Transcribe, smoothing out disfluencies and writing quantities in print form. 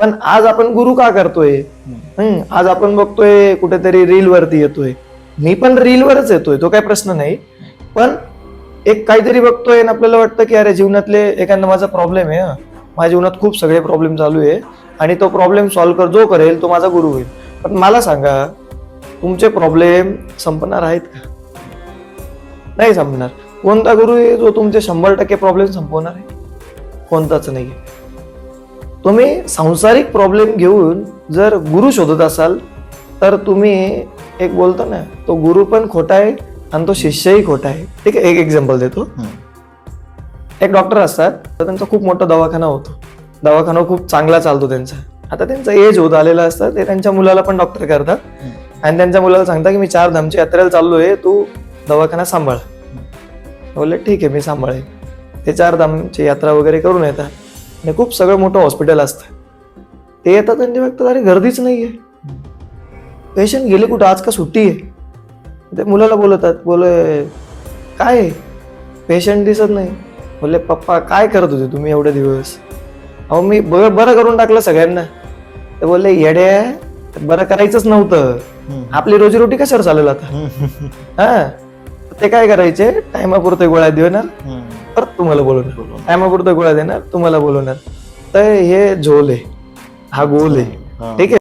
पण आज आपण गुरु का करतोय? आज आपण बघतोय कुठेतरी रील वरती येतोय, मी पण रीलवरच येतोय, तो काही प्रश्न नाही. पण एक काहीतरी बघतोय आणि आपल्याला वाटतं की अरे जीवनातले एखादा माझा प्रॉब्लेम आहे, माझ्या जीवनात खूप सगळे प्रॉब्लेम चालू आहे आणि तो प्रॉब्लेम सॉल्व्ह जो करेल तो माझा गुरु होईल. पण मला सांगा, तुमचे प्रॉब्लेम संपणार आहेत का? नाही संपणार. कोणता गुरु आहे जो तुमचे 100% प्रॉब्लेम संपवणार आहे? कोणताच नाही. तुम्ही सांसारिक प्रॉब्लेम घेऊन जर गुरु शोधत असाल तर तुम्ही एक बोलतो ना, तो गुरु पण खोटा आहे आणि तो शिष्यही खोटा आहे. ठीक आहे, एक एक्झाम्पल देतो. एक डॉक्टर असतात, तर त्यांचा खूप मोठा दवाखाना होतो, दवाखाना खूप चांगला चालतो त्यांचा. आता त्यांचा एज होत आलेला असतं, ते त्यांच्या मुलाला पण डॉक्टर करतात आणि त्यांच्या मुलाला सांगतात की मी 4 धामच्या यात्रेला चाललोय, तू दवाखाना सांभाळ. बोलले ठीक आहे, मी सांभाळेन. ते 4 धामची यात्रा वगैरे करून येतात आणि खूप सगळं मोठं हॉस्पिटल असतं. ते येतात आणि ते बघतात अरे गर्दीच नाहीये, पेशंट गेले कुठं, आज का सुट्टी आहे? ते मुलाला बोलतात, बोले काय पेशंट दिसत नाही. बोलले पप्पा काय करत होते तुम्ही एवढे दिवस? अहो मी बरं करून टाकलं सगळ्यांना. ते बोलले येड्या, बरं करायचंच नव्हतं, आपली रोजीरोटी कशावर चालेल आता? हा, ते काय करायचे, टायमापुरते गोळ्या देणार, परत तुम्हाला बोलवणार, टायमापुरते गोळ्या देणार, तुम्हाला बोलवणार. तर हे झोल आहे, हा गोल आहे. ठीक आहे.